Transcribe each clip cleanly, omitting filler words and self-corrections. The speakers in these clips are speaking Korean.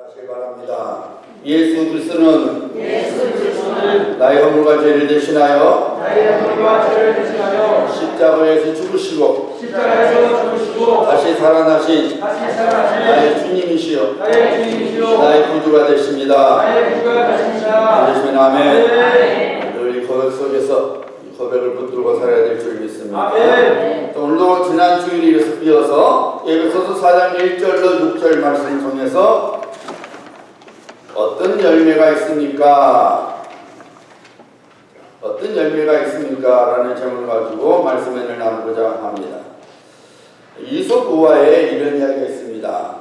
하시기 바랍니다. 예수 그리스도는 나의 허물과 죄를 대신하여 십자가에서 죽으시고 다시 살아나신 나의 주님이시여 나의 구주가 되십니다. 되시면 아멘. 늘 이 고백 속에서 이 고백을 붙들고 살아야 될 줄 믿습니다. 또 오늘도 지난 주일에 이어서 에베소서 4장 1절로 6절 말씀을 통해서 어떤 열매가 있습니까? 어떤 열매가 있습니까? 라는 제목을 가지고 말씀을 나누고자 합니다. 이솝 우화에 이런 이야기가 있습니다.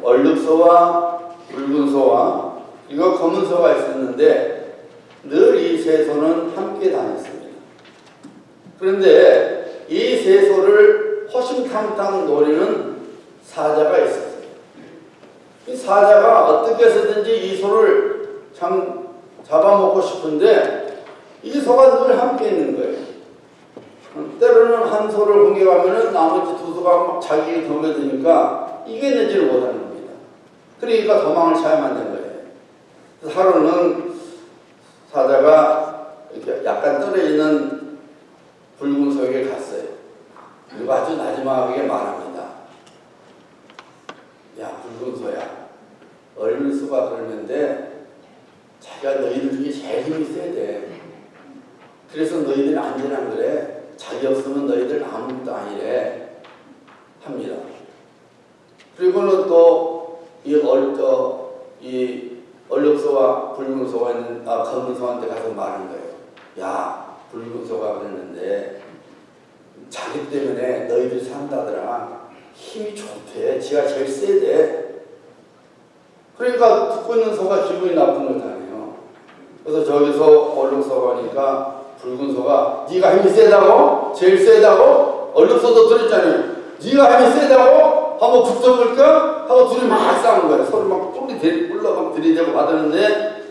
얼룩소와 붉은 소와 그리고 검은 소가 있었는데 늘 이 세 소는 함께 다녔습니다. 그런데 이 세 소를 호심탐탐 노리는 사자가 있었어요. 이 사자가 어떻게 해서든지 이 소를 참 잡아먹고 싶은데 이 소가 늘 함께 있는 거예요. 때로는 한 소를 공격하면 나머지 두 소가 막 자기 덤에 드니까 이겨내지를 못하는 겁니다. 그러니까 도망을 쳐야만 된 거예요. 하루는 사자가 이렇게 약간 떨어지는 붉은 소에게 갔어요. 그리고 아주 나지막하게 말합니다. 야, 붉은 소야. 어린 수가 그러는데 자기가 너희들 중에 제일 힘이 세야 돼. 그래서 너희들은 안전한 그래. 자기 없으면 너희들 아무것도 아니래. 합니다. 그리고는 또 이 얼룩소와 붉은 소가 있는 검은 소한테 가서 말한 거예요. 야, 붉은 소가 그랬는데 자기 때문에 너희들 산다더라. 힘이 좋대. 지가 제일 세대. 그러니까 듣고 있는 소가 기분이 나쁜 거잖아요. 그래서 저기서 얼룩소가 오니까 붉은 소가 네가 힘이 세다고? 제일 세다고? 얼룩소도 들었잖아요. 네가 힘이 세다고? 한번 붙어볼까? 하고 둘이 막 싸우는 거예요. 서로 막 뿔러 막 들이대고 받았는데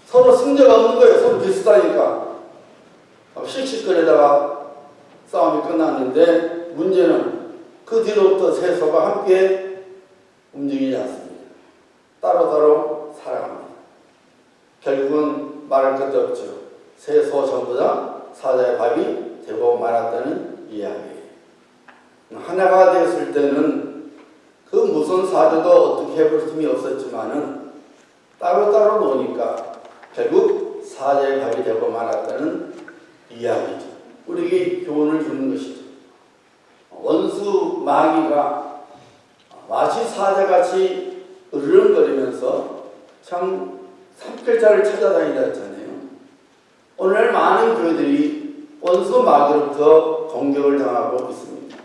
서로 승자가 없는 거예요. 서로 비슷하니까. 씩씩거리다가 싸움이 끝났는데 문제는 그 뒤로부터 세 소가 함께 움직이지 않습니다. 따로따로 살아갑니다. 결국은 말할 것도 없죠. 세 소 전부 다 사자의 밥이 되고 말았다는 이야기예요. 하나가 되었을 때는 그 무슨 사자도 어떻게 해볼 힘이 없었지만은 따로따로 노니까 결국 사자의 밥이 되고 말았다는 이야기죠. 우리에게 교훈을 주는 것이죠. 원수 마귀가 마치 사자같이 으르렁거리면서 참 삼킬자를 찾아다니다 했잖아요. 오늘 많은 교회들이 원수 마귀로부터 공격을 당하고 있습니다.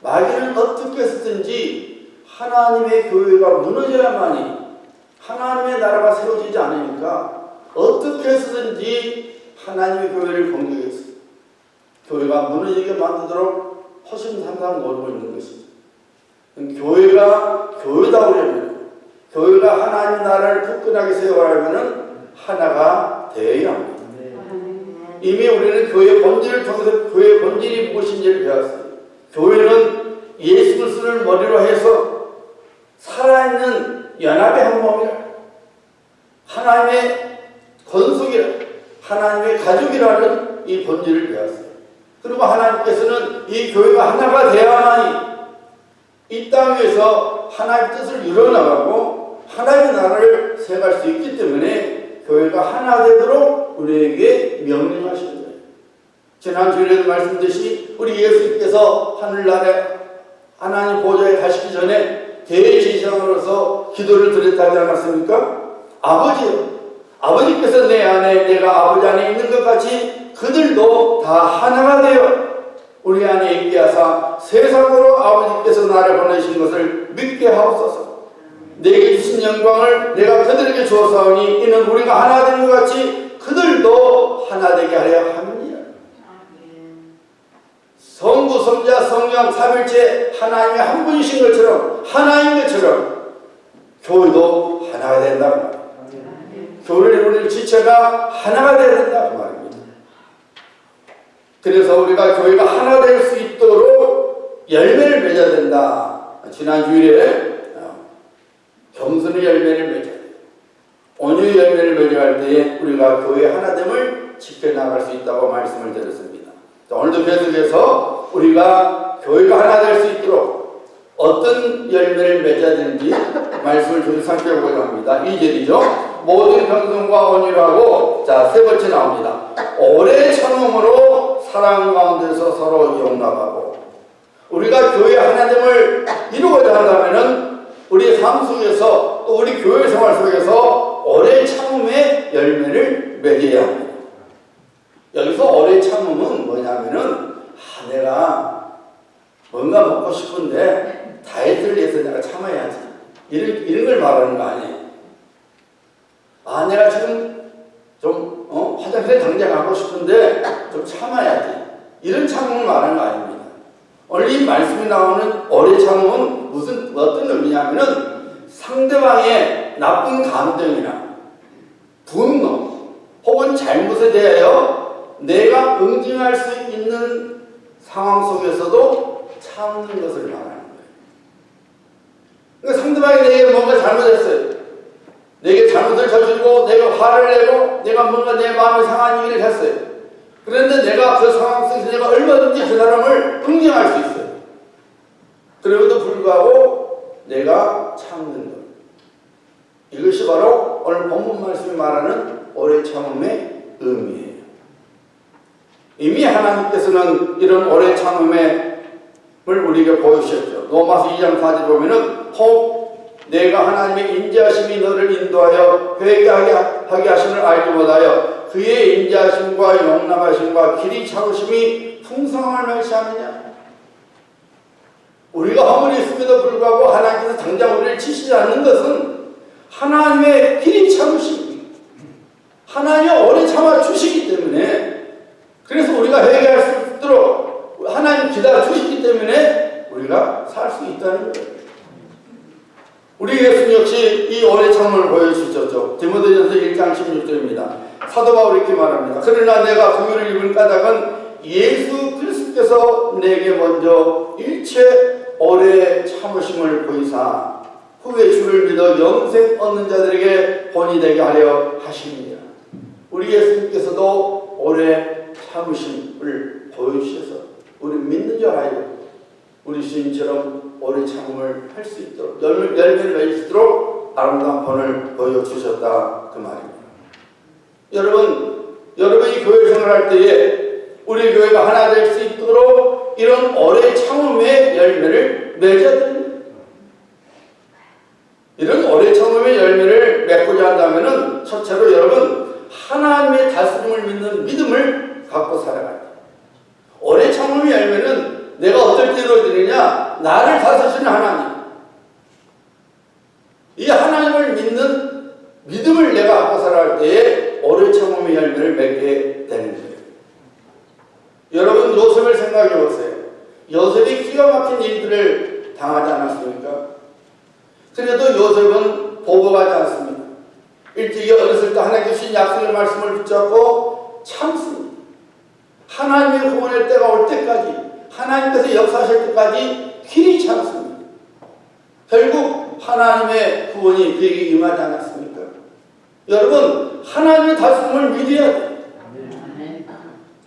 마귀는 어떻게 해서든지 하나님의 교회가 무너져야만이 하나님의 나라가 세워지지 않으니까 어떻게 해서든지 하나님의 교회를 공격했어요. 교회가 무너지게 만들도록 허심탄회하게 노리고 있는 것이죠. 교회가 교회다우려면, 교회가 하나님 나라를 굳건하게 세워가려면 하나가 되어야 합니다. 이미 우리는 교회의 본질을 통해서 교회의 본질이 무엇인지를 배웠어요. 교회는 예수 그리스도를 머리로 해서 살아있는 연합의 한 몸이라, 하나님의 건속이라, 하나님의 가족이라는 이 본질을 배웠어요. 그리고 하나님께서는 이 교회가 하나가 되어야만이 이 땅 위에서 하나님의 뜻을 이루어나가고 하나님의 나라를 세워갈 수 있기 때문에 교회가 하나 되도록 우리에게 명령하시는 거예요. 지난 주일에도 말씀드렸듯이 우리 예수님께서 하늘나라에 하나님 보좌에 가시기 전에 대제사장으로서 기도를 드렸다지 않았습니까? 아버지요, 아버지께서 내 안에 내가 아버지 안에 있는 것 같이 그들도 다 하나가 되어 우리 안에 있게 하사 세상으로 아버지께서 나를 보내신 것을 믿게 하옵소서. 내게 주신 영광을 내가 그들에게 주었사오니 이는 우리가 하나 된 것 같이 그들도 하나 되게 하려 함이니라. 성부, 성자, 성령, 삼일체 하나님의 한 분이신 것처럼 하나인 것처럼 교회도 하나가 된다. 교회를 이루는 지체가 하나가 되어야 된다 그 말입니다. 그래서 우리가 교회가 하나 될 수 있도록 열매를 맺어야 된다. 지난 주일에 겸손의 무슨 열매를 맺어야 돼요? 온유 열매를 맺어갈 때에 우리가 교회 하나됨을 지켜나갈 수 있다고 말씀을 드렸습니다. 자, 오늘도 계속해서 우리가 교회가 하나 될 수 있도록 어떤 열매를 맺어야 되는지 말씀을 좀 살펴보고자 합니다. 2절이죠. 모든 평등과 온유를 하고, 자, 세 번째 나옵니다. 오래 참음으로 사랑 가운데서 서로 용납하고. 우리가 교회 하나됨을 이루고자 한다면은 우리 삶 속에서 또 우리 교회 생활 속에서 오래 참음의 열매를 맺어야 합니다. 여기서 오래 참음은 뭐냐면은 내가 뭔가 먹고 싶은데 다이어트를 위해서 내가 참아야지, 이런 걸 말하는 거 아니에요. 내가 지금 좀 화장실에 당장 가고 싶은데 좀 참아야지, 이런 참음을 말하는 거 아닙니다. 오늘 이 말씀이 나오는 오래 참음은 어떤 의미냐면은 상대방의 나쁜 감정이나 분노 혹은 잘못에 대하여 내가 응징할 수 있는 상황 속에서도 참는 것을 말하는 거예요. 그러니까 상대방이 내게 뭔가 잘못했어요. 내게 잘못을 저지르고 내가 화를 내고 내가 뭔가 내 마음이 상한 일을 했어요. 그런데 내가 그 상황 속에서 내가 얼마든지 그 사람을 응징할 수 있어요. 그럼에도 불구하고 내가 참는 것. 이것이 바로 오늘 본문 말씀이 말하는 오래 참음의 의미예요. 이미 하나님께서는 이런 오래 참음을 우리에게 보여주셨죠. 로마서 2장 4절 보면은 혹 내가 하나님의 인자하심이 너를 인도하여 회개하게 하심을 알지 못하여 그의 인자하심과 용납하심과 길이 차우심이 풍성함을 멸시하느냐. 우리가 허물이 있음에도 불구하고 하나님께서 당장 우리를 치시지 않는 것은 하나님의 길이 차우심, 하나님이 오래 참아 주시기 때문에, 그래서 우리가 회개할 수 있도록 하나님 기다려 주시기 때문에 우리가 살 수 있다는 거예요. 우리 예수님 역시 이 오래 참음을 보여주셨죠. 디모데전서 1장 16절입니다. 사도 바울이 이렇게 말합니다. 그러나 내가 긍휼을 입은 까닭은 예수 그리스도께서 내게 먼저 일체 오래 참으심을 보이사 후에 주를 믿어 영생 얻는 자들에게 본이 되게 하려 하십니다. 우리 예수님께서도 오래 참으심을 보여주셔서 우리 믿는 줄 알아요. 우리 주님처럼 오래 참음을 할 수 있도록 열매를 맺을 수 있도록 아름다운 본을 보여주셨다, 그 말입니다. 여러분이 교회 생활할 때에 우리 교회가 하나 될 수 있도록 이런 오래 참음의 열매를 맺어야 됩니다. 이런 오래 참음의 열매를 맺고자 한다면은 첫째로 여러분 하나님의 다스림을 믿는 믿음을 갖고 살아가야 돼요. 오래 참음의 열매는 내가 어떨 때 이루어지느냐? 나를 다스리시는 하나님, 이 하나님을 믿는 믿음을 내가 갖고 살아갈 때에 오래 참음의 열매를 맺게 되는 거예요. 여러분 요셉을 생각해 보세요. 요셉이 기가 막힌 일들을 당하지 않았습니까? 그래도 요셉은 보복하지 않습니다. 일찍이 어렸을 때 하나님께 주신 약속의 말씀을 붙잡고 참습니다. 하나님의 구원의 때가 올 때까지, 하나님께서 역사하실 때까지 길이 참습니다. 결국 하나님의 구원이 그에게 임하지 않았습니까? 여러분 하나님의 다스림을 믿어야 돼요.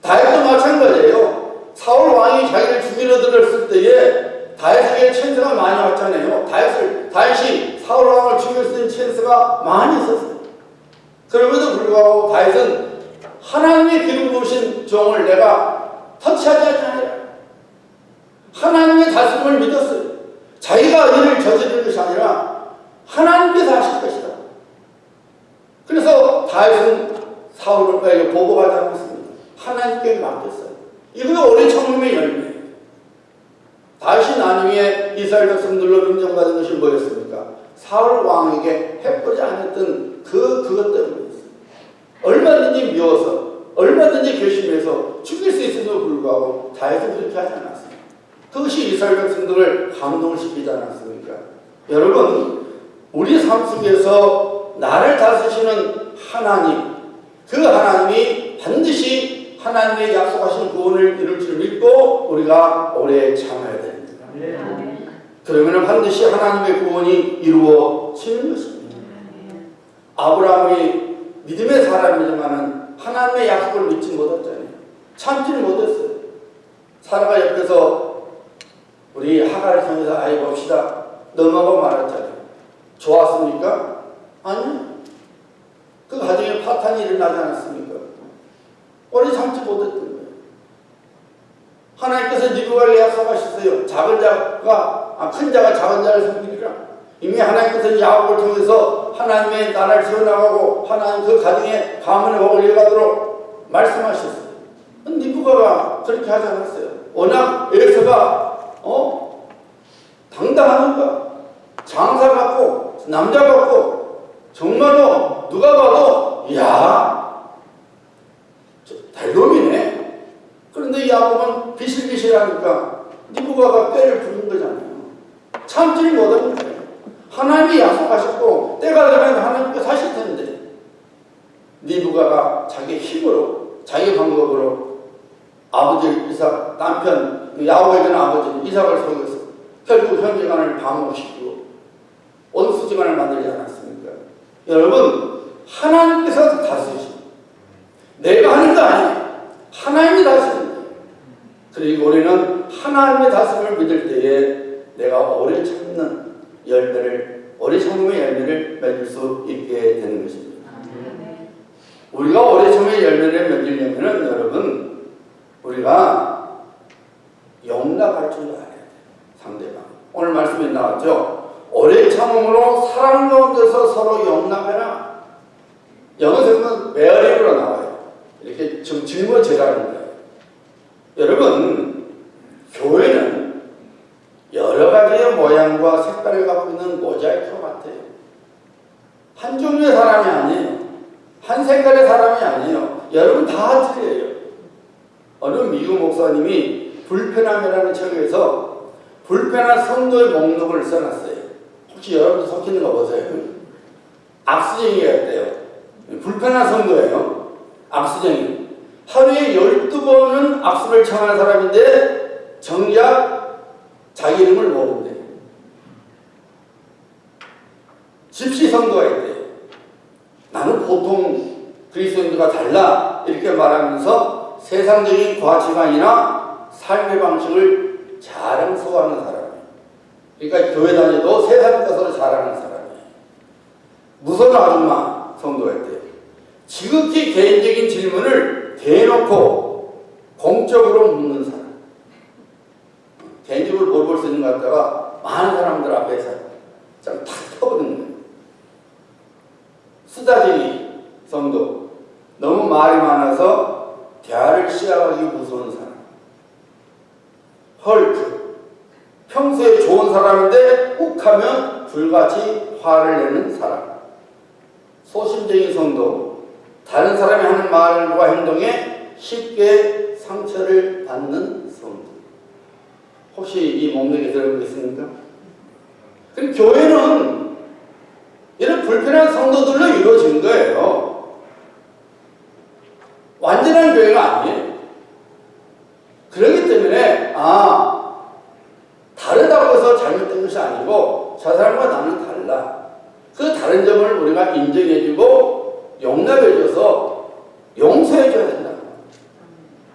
다윗도 마찬가지예요. 사울 왕이 자기를 죽이려 들었을 때에 다윗에게 찬스가 많이 왔잖아요. 다윗이 사울 왕을 죽일 수 있는 찬스가 많이 있었어요. 그럼에도 불구하고 다윗은 하나님의 기름 부으신 종을 내가 터치하지 않아요. 하나님의 다스림을 믿었어요. 자기가 일을 저지르는 것이 아니라 하나님께서 하실 것이다. 그래서 다윗은 사울에게 보복하지 않았습니다. 하나님께 맡겼어요. 이거 오래 참음의 열매예요. 다윗이 나중에 이스라엘 백성들로 인정받은 것이 뭐였습니까? 사울 왕에게 해보지 않았던 그것 때문이었어요. 얼마든지 미워서 얼마든지 결심해서 죽일 수 있음에도 불구하고 다윗은 그렇게 하지 않았어요. 그것이 이스라엘 백성들을 감동을 시키지 않았습니까? 여러분 우리 삶 속에서 나를 다스리시는 하나님, 그 하나님이 반드시 하나님의 약속하신 구원을 이룰 줄 믿고 우리가 오래 참아야 됩니다. 그러면 반드시 하나님의 구원이 이루어지는 것입니다. 아브라함이 믿음의 사람이지만은 하나님의 약속을 믿지 못했잖아요. 참지를 못했어요. 사라가 옆에서 우리 하갈을 통해서 아이 봅시다 넘어가 말했잖아요. 좋았습니까? 아니요. 그 가정에 파탄이 일어나지 않았습니까? 오래 참지 못했던 거예요. 하나님께서 리브가를 약속하셨어요. 큰 자가 작은 자를 섬기리라. 이미 하나님께서 야곱을 통해서 하나님의 나라를 세워나가고 하나님 그 가정에 가문의 복을 이어가도록 말씀하셨어요. 리브가가 그렇게 하지 않았어요. 워낙 에서가 당당하니까 장사 같고 남자 같고 정말로 누가 봐도 이야 달놈이네. 그런데 야곱은 비실비실하니까 리브가가 꾀를 부린 거잖아요. 참지를 못하는 거예요. 하나님이 약속하셨고 때가 되면 하나님께서 하실 텐데 리브가가 자기 힘으로 자기 방법으로 아버지 이삭 남편 야곱에게는 아버지 이삭을 속여서 결국 형제간을 방어시키고 원수지간을 만들지 않았습니까? 여러분 하나님께서 다스리십니다. 내가 하는 거 아니에요. 하나님이 다스립니다. 그리고 우리는 하나님의 다스림을 믿을 때에 내가 오래 참는 열매를 오래 참음의 열매를 맺을 수 있게 되는 것입니다. 우리가 오래 참음의 열매를 맺으려면 여러분 우리가 용납할 줄 알아야 돼요. 상대방. 오늘 말씀에 나왔죠. 오래 참음으로 사랑 가운데서 서로 용납해라. 영어에서는 bearing으로 나와요. 이렇게 좀 짊어지라는 거예요. 여러분 교회는 여러 가지의 모양과 색깔을 갖고 있는 모자이크 같아요. 한 종류의 사람이 아니에요. 한 색깔의 사람이 아니에요. 여러분 다 틀려요. 어느 미국 목사님이 불편함이라는 책에서 불편한 성도의 목록을 써놨어요. 혹시 여러분 속히는 거 보세요. 악수쟁이가 있대요. 불편한 성도예요. 악수쟁이. 하루에 12번은 악수를 청하는 사람인데 정작 자기 이름을 모른대. 집시 성도가 있대요. 나는 보통 그리스도인들과 달라 이렇게 말하면서 세상적인 가치관이나 삶의 방식을 자랑스러워하는 사람이에요. 그러니까 교회 다녀도 세상 것으로 자랑하는 사람이에요. 무서운 아줌마 성도가 있대요. 지극히 개인적인 질문을 대놓고 공적으로 묻는 사람. 개인적으로 물어볼 수 있는 것 같다가 많은 사람들 앞에서 참 탁 터버리는 거예요. 수다쟁이 성도. 너무 말이 많아서 대화를 시작하기 무서운 사람. 헐크. 평소에 좋은 사람인데 욱하면 불같이 화를 내는 사람. 소심쟁이 성도. 다른 사람이 하는 말과 행동에 쉽게 상처를 받는 성도. 혹시 이 목록에 들어보겠습니까? 그럼 교회는 이런 불편한 성도들로 이루어진 거예요. 완전한 교회가 아니에요. 그렇기 때문에 다르다고 해서 잘못된 것이 아니고 저 사람과 나는 달라. 그 다른 점을 우리가 인정해주고 용납해줘서 용서해줘야 된다.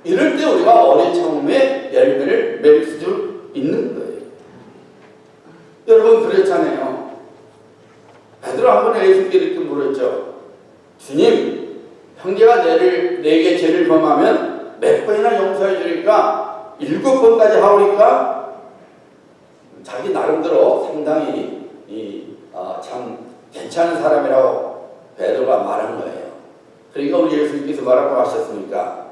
이럴 때 우리가 오래 참음의 열매를 맺을 수 있는 거예요. 여러분 그렇잖아요. 베드로 한 번에 예수께 이렇게 물었죠. 주님, 형제가 내게 죄를 범하면 몇 번이나 용서해 주니까 7번까지 하오니까 자기 나름대로 상당히 참 괜찮은 사람이라고 베드로가 말한 거예요. 그러니까 우리 예수님께서 뭐라고 하셨습니까?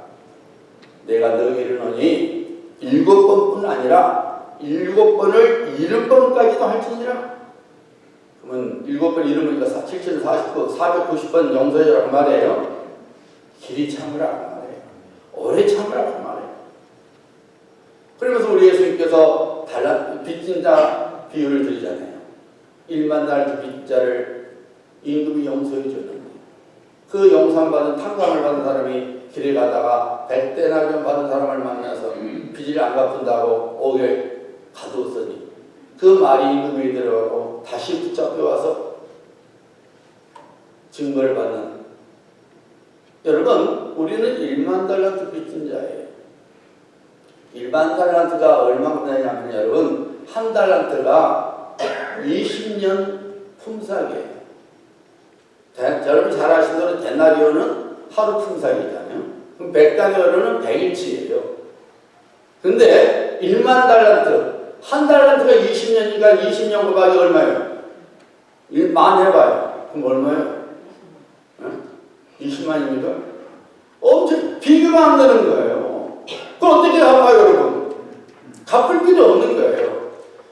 내가 너에게 이르노니 7번뿐 아니라 7번을 70번까지도 할지니라. 그러면 7번 이름이니까 7040번, 490번 용서해주라고 말해요. 길이 참으라고 말해요. 오래 참으라고 말해요. 그러면서 우리 예수님께서 빚진 자 비유를 드리잖아요. 1만 달러 빚진 자를 임금이 용서해 줬는데 그 용서받은 탕감을 받은 사람이 길에 가다가 100데나리온 받은 사람을 만나서 빚을 안 갚는다고 옥에 가두었으니 그 말이 임금에게 들어가고 다시 붙잡혀 와서 증거를 받는. 여러분, 우리는 1만 달란트 빚진 자예요. 1만 달란트가 얼마나 되냐면 여러분, 한 달란트가 20년 품삯이에요. 여러분 잘 아시는 대로 데나리오는 하루 품삯이잖아요. 그럼 100다리오는 100일치예요. 근데 1만 달란트, 한 달란트가 20년이니까 20년 곱하기 얼마예요? 1만 해봐요. 그럼 얼마예요? 20만입니까? 엄청 비교가 안 되는 거예요. 그럼 어떻게 갚아요, 여러분? 갚을 필요 없는 거예요.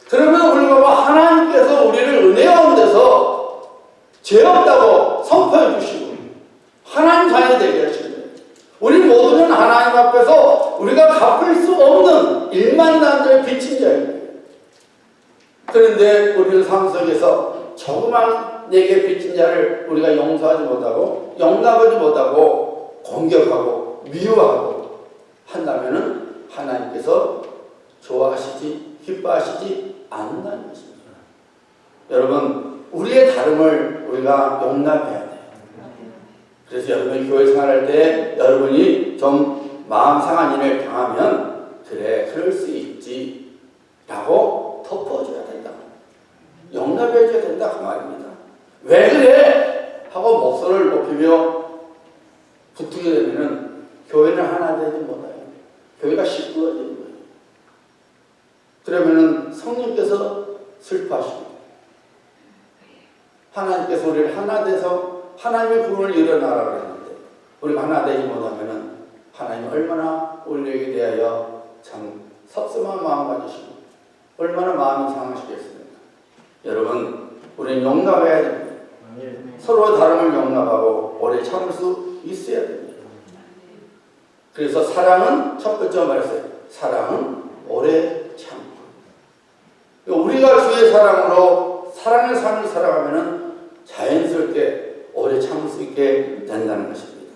그러면 우리가 하나님께서 우리를 은혜 가운데서 죄 없다고 선포해 주시고 하나님 자녀 되게 하시는 거예요. 우리 모두는 하나님 앞에서 우리가 갚을 수 없는 1만 단위의 빚진 자입니다. 그런데 우리는 삶 속에서 조그만 내게 빚진 자를 우리가 용서하지 못하고 용납하지 못하고 공격하고 미워하고 한다면은 하나님께서 좋아하시지 기뻐하시지 않는다는 것입니다. 여러분, 우리의 다름을 우리가 용납해야 돼요. 그래서 여러분이 교회 생활할 때 여러분이 좀 마음 상한 일을 당하면 그래, 그럴 수 있지 라고 덮어줘야 된다. 용납해줘야 된다 그 말입니다. 왜 그래? 하고 목소리를 높이며 붙게 되면 교회는 하나 되지 못해요. 교회가 시끄러워지는 거예요. 그러면은 성령께서 슬퍼하십니다. 하나님께서 우리를 하나 돼서 하나님의 구원을 일어나라고 했는데 우리가 하나 되지 못하면은 하나님 얼마나 우리에게 대하여 참 섭섭한 마음 가지시고 얼마나 마음이 상하시겠습니까? 여러분, 우리는 용납해야 됩니다. 서로 다름을 용납하고 오래 참을 수 있어야 됩니다. 그래서 사랑은 첫 번째 말했어요. 사랑은 오래 참고. 우리가 주의 사랑으로 사랑의 삶을 살아가면은 자연스럽게 오래 참을 수 있게 된다는 것입니다.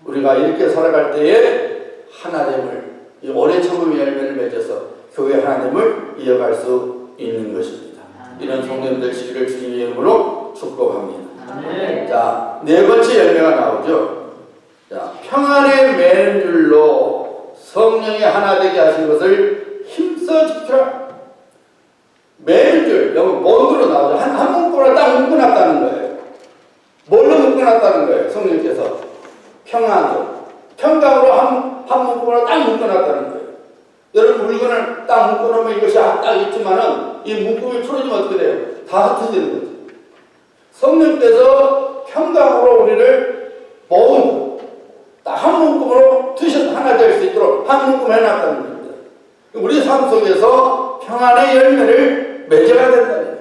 우리가 이렇게 살아갈 때에 하나됨을, 이 오래 참음의 열매를 맺어서 교회 하나됨을 이어갈 수 있는 것입니다. 이런 성령 되시기를 주님의 이름으로 축복합니다. 자, 네 번째 열매가 나오죠. 자, 평안에 매는 줄로 성령이 하나 되게 하신 것을 힘써 지키라. 매는 줄, 여기 본드로 나오죠. 한 문구로 딱 묶어놨다는 거예요. 뭘로 묶어놨다는 거예요? 성령께서 평안으로, 평강으로 한 문구로 딱 묶어놨다는 거예요. 여러분, 물건을 딱 묶어놓으면 이것이 딱 있지만은 이 묶음이 풀어지면 어떻게 돼요? 다 흩어지는 거죠. 성령께서 평강으로 우리를 모은 딱 한 문구로 하나 될 수 있도록 한 문구 해놨다는 겁니다. 우리 삶 속에서 평안의 열매를 맺어야 된다는 거예요.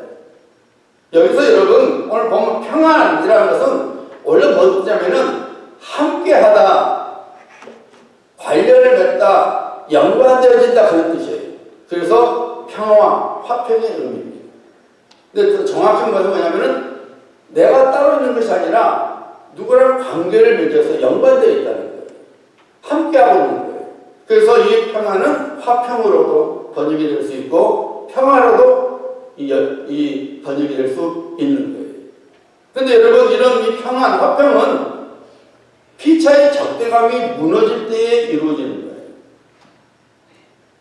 여기서 여러분, 오늘 보면 평안이라는 것은 원래 뭐냐면은 함께하다, 관련을 맺다, 연관되어진다 그런 뜻이에요. 그래서 평화와 화평의 의미입니다. 근데 정확한 것은 뭐냐면은 내가 따로 있는 것이 아니라 누구랑 관계를 맺어서 연관되어 있다는 거예요. 함께하고 있는 거예요. 그래서 이 평화는 화평으로도 번역이 될 수 있고 평화로도 이 번역이 될 수 있는 거예요. 그런데 여러분, 이런 이 평안, 화평은 피차의 적대감이 무너질 때에 이루어지는 거예요.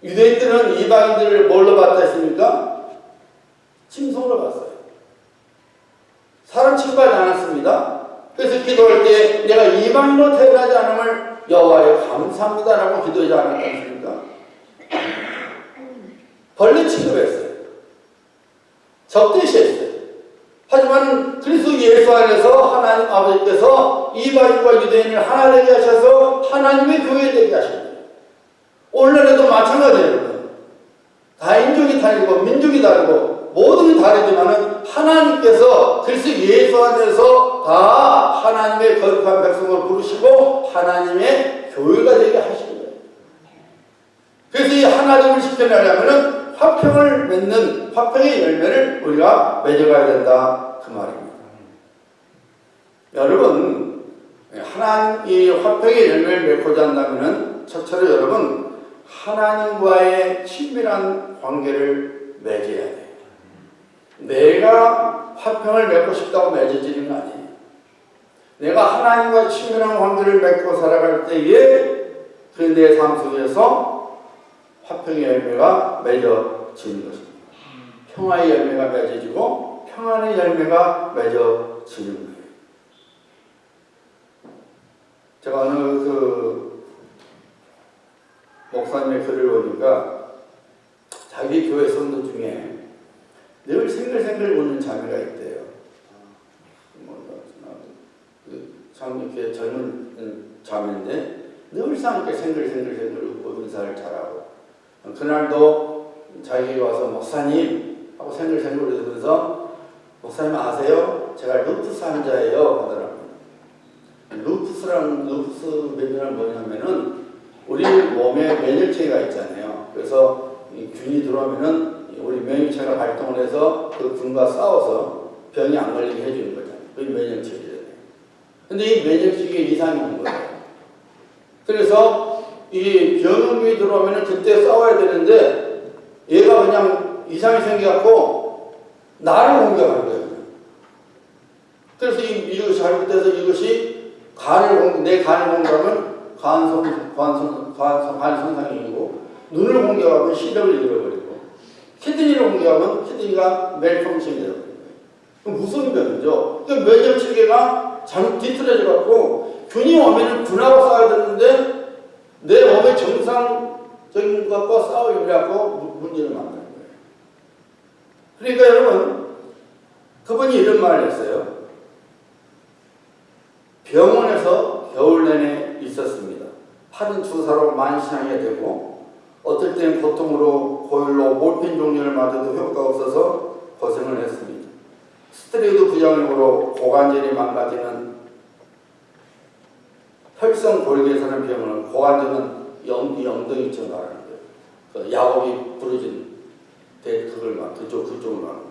유대인들은 이방인들을 뭘로 봤다 했습니까? 짐승으로 봤어요. 사람 취급하지 않았습니다. 그래서 기도할 때 내가 이방인으로 태어나지 않음을 여호와여 감사합니다라고 기도하지 않았지 않습니까? 벌레 취급했어요. 적대시했어요. 하지만 그리스도 예수 안에서 하나님 아버지께서 이방인과 유대인을 하나 되게 하셔서 하나님의 교회 되게 하십니다. 오늘날에도 마찬가지예요. 다 인종이 다르고 민족이 다르고 모든 게 다르지만은 하나님께서 그리스도 예수 안에서 다 하나님의 거룩한 백성을 부르시고 하나님의 교회가 되게 하시는 거예요. 그래서 이 하나됨을 지켜내려면은 화평을 맺는 화평의 열매를 우리가 맺어가야 된다 그 말입니다. 여러분, 하나님 이 화평의 열매를 맺고자 한다면은 첫째로 여러분 하나님과의 친밀한 관계를 맺어야 돼요. 내가 화평을 맺고 싶다고 맺어지는 거 아니에요. 내가 하나님과 친밀한 관계를 맺고 살아갈 때에 그 내 삶 속에서 화평의 열매가 맺어지는 것입니다. 평화의 열매가 맺어지고 평안의 열매가 맺어지는 거예요. 제가 어느 목사님의 글을 보니까 자기 교회 성도 중에 늘 생글생글 웃는 자매가 있대요. 참 이렇게 젊은 자매인데 늘상 이렇게 생글생글 웃고 인사를 잘하고, 그날도 자기에게 와서 목사님 하고 생글생글 웃으면서 목사님 아세요? 제가 루푸스 환자예요 하더라고요. 루푸스 병이란 뭐냐면은 우리 몸에 면역체계가 있잖아요. 그래서 이 균이 들어오면은 우리 면역체계가 발동을 해서 그 균과 싸워서 병이 안 걸리게 해주는 거잖아요. 그게 면역체계잖아요. 근데 이 면역체계에 이상이 온 거예요. 그래서 이 병균이 들어오면은 그때 싸워야 되는데 얘가 그냥 이상이 생겨갖고 나를 공격하는 거예요. 그래서 이것이 잘못돼서 이것이 내 간을 공격하면 간 손상이 있고, 눈을 공격하면 시력을 잃어버리고, 키드니를 공격하면 키드니가 멜펑션이 되어버리는 거예요. 무슨 병이죠? 그러니까 면역체계가 잘못 뒤틀어져갖고 균이 오면 균하고 싸워야 되는데 내 몸의 정상적인 것과 싸우려고 문제를 만드는 거예요. 그러니까 여러분, 그분이 이런 말을 했어요. 병원에서 겨울 내내 있었습니다. 팔은 주사로 만신하게 되고 어떨 때는 고통으로 고열로 몰핀 종류를 맞아도 효과가 없어서 고생을 했습니다. 스테로이드 부작용으로 고관절이 망가지는 혈성 골계에서는 병은 고관절은 엉덩이처럼 말하는 거예요. 그 야곱이 부러진 그쪽을 말하는 거예요.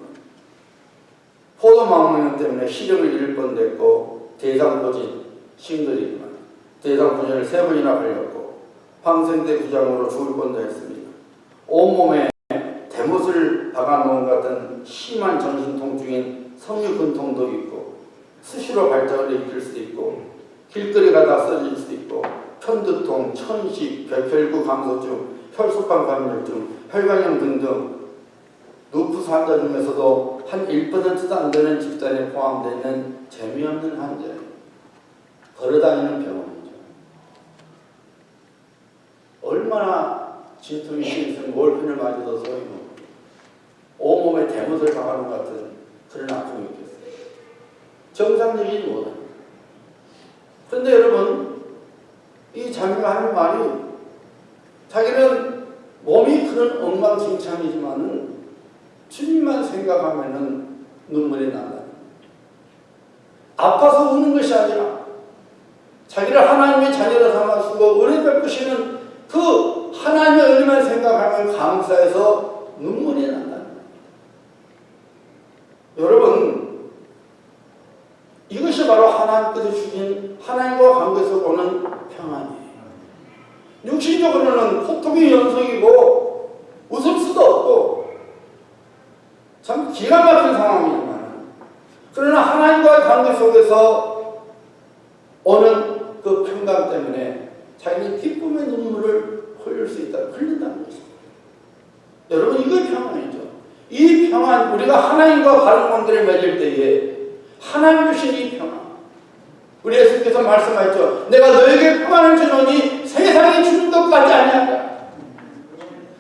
포도망명 때문에 시력을 잃을 뻔됐고 대상포진 싱글이지만 대상포진을 3번이나 걸렸고 방생대 부작용으로 죽을 뻔도 했습니다. 온몸에 대못을 박아놓은 것 같은 심한 전신통증인 섬유근통도 있고 수시로 발작을 일으킬 수도 있고 길거리 가다 쓰러질 수도 있고 편두통, 천식, 백혈구 감소증, 혈소판 감염증, 혈관염 등등 루푸스 환자 중에서도 한 1%도 안 되는 집단에 포함되어 있는 재미없는 환자예요. 걸어다니는 병원이죠. 얼마나 진통이 심해서 몰핀을 맞아도 소용없고 온몸에 대못을 박아놓은 것 같은 그런 아픔이 있겠어요. 정상적이지 못합니다. 그런데 여러분, 이 자매가 하는 말이 자기는 몸이 그런 엉망진창이지만은 주님만 생각하면은 눈물이 난다. 아파서 우는 것이 아니라 자기를 하나님의 자녀로 삼아주고 은혜 베푸시는 그 하나님의 은혜만 생각하면 감사해서 눈물이 난다. 여러분, 이것이 바로 하나님께서 주신 하나님과 관계에서 오는 평안이에요. 육신적으로는 고통의 연속이고 웃을 수도 없고 참 기가 막힌 상황이지만, 그러나 하나님과의 관계 속에서 오는 그 평강 때문에 자기는 기쁨의 눈물을 흘릴 수 있다, 흘린다는 것입니다. 여러분, 이게 평안이죠. 이 평안, 우리가 하나님과 바른 관계를 맺을 때에 하나님 주신 이 평안, 우리 예수께서 말씀하셨죠. 내가 너에게 평안을 주노니 세상이 주는 것 같지 아니하다.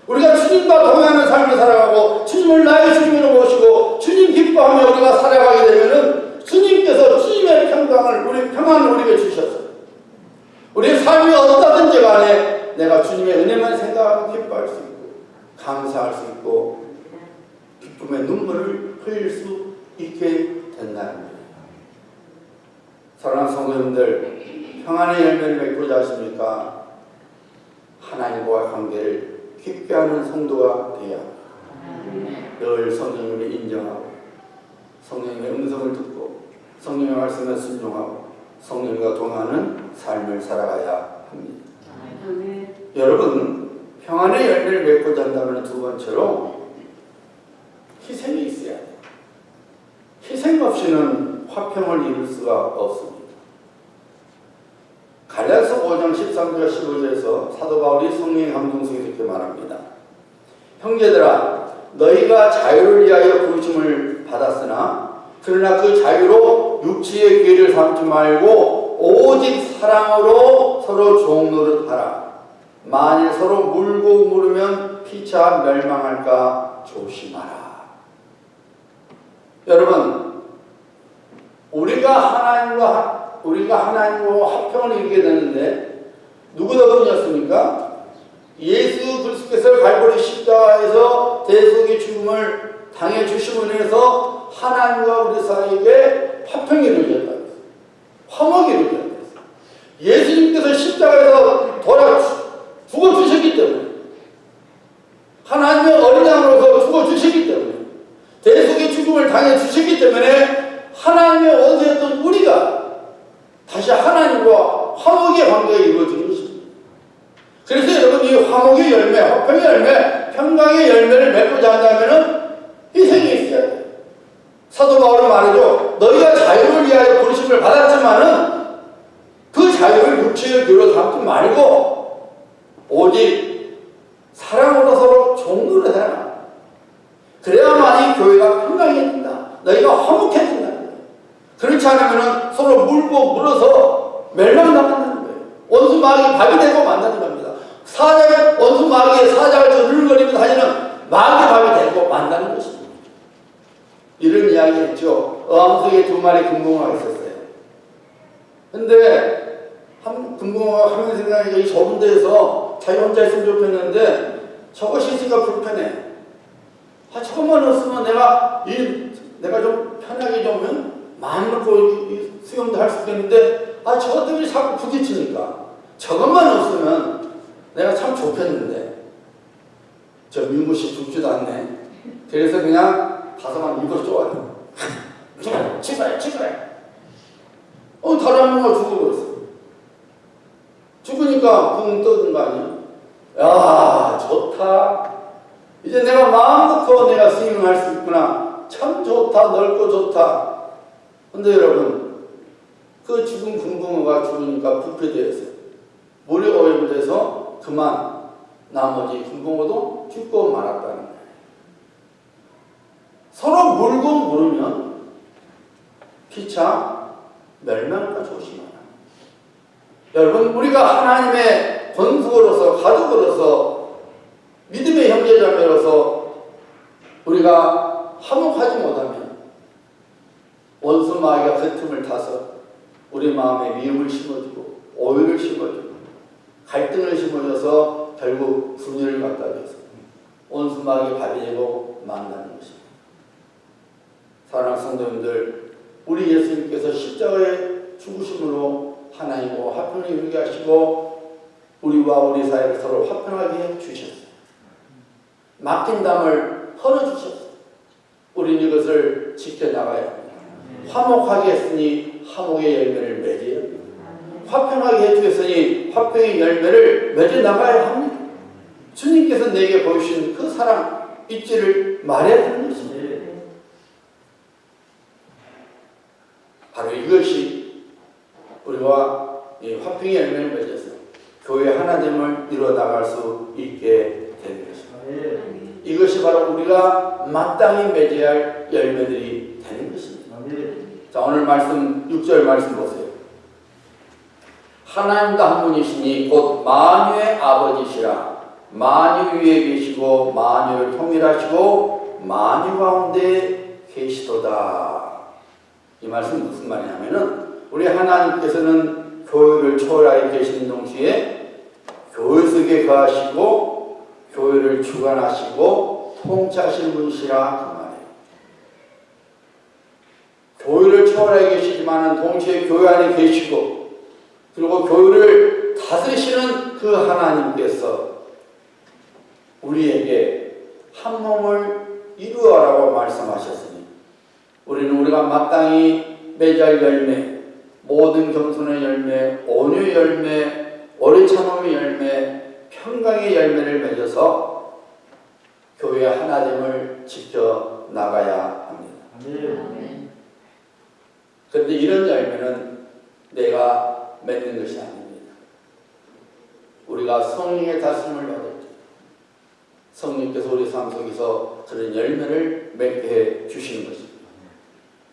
우리가 주님과 동행하는 삶을 살아가고 주님을 나의 주님으로 모시고 주님 기뻐하며 우리가 살아가게 되면은 주님께서 주님의 평강을, 우리 평안을 우리에게 주셨어요. 우리의 삶이 어떠든지 간에 내가 주님의 은혜만 생각하고 기뻐할 수 있고 감사할 수 있고 기쁨의 눈물을 흘릴 수 있게 된다는 거예요. 사랑하는 성도님들, 평안의 열매를 맺고자 하십니까? 하나님과 관계를 깊게 하는 성도가 되어야 합니다. 늘 성령님을 인정하고 성령님의 음성을 듣고 성령의 말씀에 순종하고 성령과 동하는 삶을 살아가야 합니다. 여러분, 평안의 열매를 맺고자 한다면 두 번째로 희생이 있어야 돼요. 희생 없이는 화평을 이룰 수가 없습니다. 갈라디아서 5장 13절과 15절에서 사도 바울이 성령의 감동 속에서 이렇게 말합니다. 형제들아, 너희가 자유를 위하여 부르심을 받았으나 그러나 그 자유로 육체의 기회를 삼지 말고 오직 사랑으로 서로 종노릇하라. 만일 서로 물고 물으면 피차 멸망할까 조심하라. 여러분, 우리가 하나님과 화평을 이루게 되는데 누구 덕분이었습니까? 예수 그리스도께서 갈보리 십자가에서 대속의 죽음을 당해 주심으로 인해서 하나님과 우리 사이에 화평이 이루어졌다. 화목이 이루어졌다. 예수님께서 십자가에서 죽어 주셨기 때문에, 하나님의 어린 양으로서 죽어 주셨기 때문에, 대속의 죽음을 당해 주셨기 때문에 하나님의 원수였던 우리가 다시 하나님과 화목의 관계가 이루어지는 것입니다. 그래서 여러분, 이 화목의 열매, 화평의 열매, 평강의 열매를 맺고자 한다면 희생이 있어야 돼요. 사도 바울은 말이죠. 너희가 자유를 위하여 부르심을 받았지만은 그 자유를 육체의 교로 삼지 말고 오직 사랑으로 서로 종노릇 해라. 그래야만이 교회가 평강해진다. 너희가 화목해진다. 그렇지 않으면 서로 물고 물어서 멸망당한다는 거예요. 원수 마귀 밥이 되고 만나는 겁니다. 원수 마귀의 사자가 저들거리며 다니는 마귀 밥이 되고 만나는 것입니다. 이런 이야기 했죠. 어항 속에 2마리 금붕어가 있었어요. 근데 금붕어가 하면 생각하니까 이 좁은 데에서 자기 혼자 있으면 좋겠는데 저것이 있으니까 불편해. 저것만 없으면 내가 좀 편하게 좀 마음 놓고 수영도 할 수 있겠는데 저것 때문에 자꾸 부딪히니까 저것만 없으면 내가 참 좋겠는데 저 민구씨 죽지도 않네. 그래서 그냥 가서만 입을 쪼아요. 치사해. 다른 한 명가 죽어버렸어. 죽으니까 붕 떠든 거 아니야? 야, 좋다. 이제 내가 마음 놓고 내가 스윙을 할 수 있구나. 참 좋다. 넓고 좋다. 근데 여러분, 그 죽은 금붕어가 죽으니까 부패되었어요. 물이 오염돼서 그만 나머지 금붕어도 죽고 말았다는 거예요. 서로 물고 물으면 피차 멸망과 조심하라. 여러분, 우리가 하나님의 권속으로서, 가족으로서, 믿음의 형제자매로서 우리가 화목하지 못하면 원수 마귀가 그 틈을 타서 우리 마음에 미움을 심어주고 오해를 심어주고 갈등을 심어줘서 결국 분열을 갖다 줘서 원수 마귀의 밥이 되고 만나는 것입니다. 사랑하는 성도님들, 우리 예수님께서 십자가의 죽으심으로 하나님과 화평을 이루게 하시고 우리와 우리 사이를 서로 화평하게 주셨어요. 맡긴 담을 털어주셨어요. 우리는 이것을 지켜나가야 합니다. 화목하게 했으니 화목의 열매를 맺어야 합니다. 화평하게 해주셨으니 화평의 열매를 맺어 나가야 합니다. 주님께서 내게 보여주신 그 사랑 잊지를 말해야 되는 것입니다. 바로 이것이 우리가 이 화평의 열매를 맺어서 교회 하나됨을 이루어 나갈 수 있게 되는 것입니다. 이것이 바로 우리가 마땅히 맺어야 할 열매들이 되는 것입니다. 자, 오늘 말씀 6절 말씀 보세요. 하나님도 한 분이시니 곧 만유의 아버지시라. 만유 위에 계시고 만유를 통일하시고 만유 가운데 계시도다. 이 말씀은 무슨 말이냐면은 우리 하나님께서는 교회를 초월하여 계시는 동시에 교회 속에 거하시고 교회를 주관하시고 통치하시는 분이시라 그 말이에요. 교회를 초월하여 계시지만은 동시에 교회 안에 계시고 그리고 교회를 다스리시는 그 하나님께서 우리에게 한 몸을 이루어라고 말씀하셨으니 우리는 우리가 마땅히 맺을 열매, 모든 겸손의 열매, 온유의 열매, 오래 참음의 열매, 평강의 열매를 맺어서 교회 하나됨을 지켜 나가야 합니다. 그런데 이런 열매는 내가 맺는 것이 아닙니다. 우리가 성령의 다스림을 받을 때 성령께서 우리 삶 속에서 그런 열매를 맺게 해 주시는 것입니다.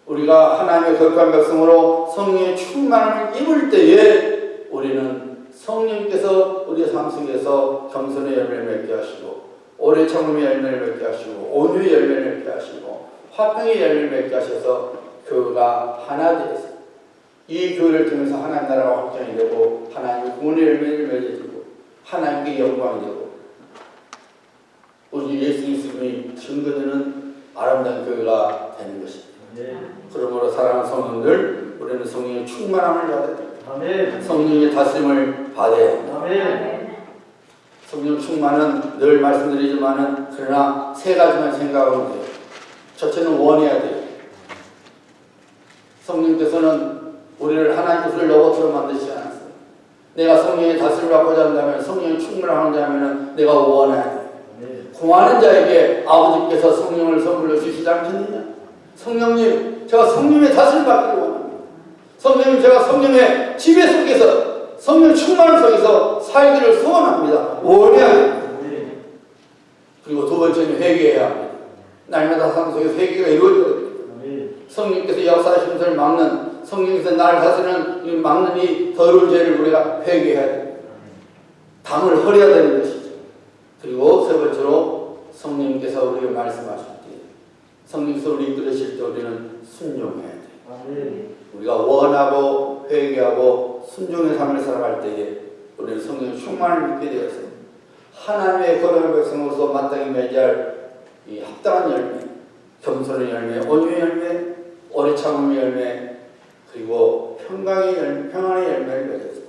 우리가 하나님의 거룩한 백성으로 성령의 충만함을 입을 때에 우리는 성령께서 우리 삶 속에서 겸손의 열매를 맺게 하시고 오래 참음의 열매를 맺게 하시고 온유의 열매를 맺게 하시고 화평의 열매를 맺게 하셔서 교회가 하나 되어서 이 교회를 통해서 하나님 나라가 확장이 되고 하나님의 구원의 열매를 맺어지고 하나님께 영광이 되고 우리 예수 그리스도의 증거되는 아름다운 교회가 되는 것입니다. 그러므로 사랑하는 성도들, 우리는 성령의 충만함을 받아야 됩니다. 성령의 다스림을 받아야 됩니다. 성령 충만은 늘 말씀드리지만은 그러나 세 가지만 생각하면 돼요. 첫째는 원해야 돼요. 성령께서는 우리를 하나님 뜻을 로봇으로 만드시지 않았어요. 내가 성령의 다스림을 받고자 한다면 성령의 충만함을 하면 내가 원해야 돼요. 공하는 자에게 아버지께서 성령을 선물로 주시지 않겠느냐? 성령님, 제가 성령의 다스림을 받기를 원합니다. 성령님, 제가 성령의 지배 속에서 성령 충만함 속에서 살기를 소원합니다. 원해야 됩니다. 그리고 두 번째는 회개해야 합니다. 날마다 삶 속에서 회개가 이루어져야 됩니다. 성령께서 역사하시는 것을 막는, 성령께서 나를 다스리는 막는 이 더러운 죄를 우리가 회개해야 됩니다. 담을 허려야 되는 것이죠. 그리고 세 번째로 성령께서 우리에게 말씀하실 때, 성령께서 우리 이끌으실 때 우리는 순종해야 돼요. 우리가 원하고 회개하고 순종의 삶을 살아갈 때에 우리는 성령의 충만을 믿게 되어서 하나님의 거룩한 백성으로서 마땅히 맺어야 할 이 합당한 열매, 겸손의 열매, 온유의 열매, 오래 참음의 열매, 그리고 평강의 열매, 평안의 열매를 맺어서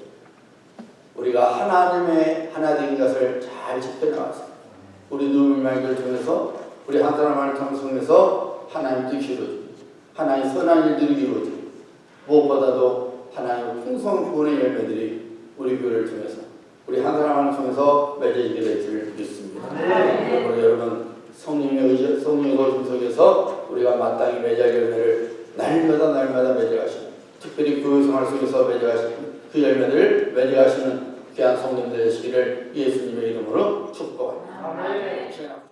우리가 하나님의 하나 된 것을 잘 지켜나가서 우리 누구만을 통해서 우리 한 사람만을 통해서 하나님 뜻이 이루어집니다. 하나님 선한 일들이 이루어집니다. 무엇보다도 하나님의 풍성한 구원의 열매들이 우리 교회를 통해서 우리 한 사람을 통해서 맺어지게 될 줄 믿습니다. 그러므로 여러분 성령의 거룩 속에서 우리가 마땅히 맺어야 할 열매를 날마다 맺어가시는, 특별히 교회 생활 속에서 맺어가시는 그 열매를 맺어가시는 귀한 성령들 되시기를 예수님의 이름으로 축복합니다.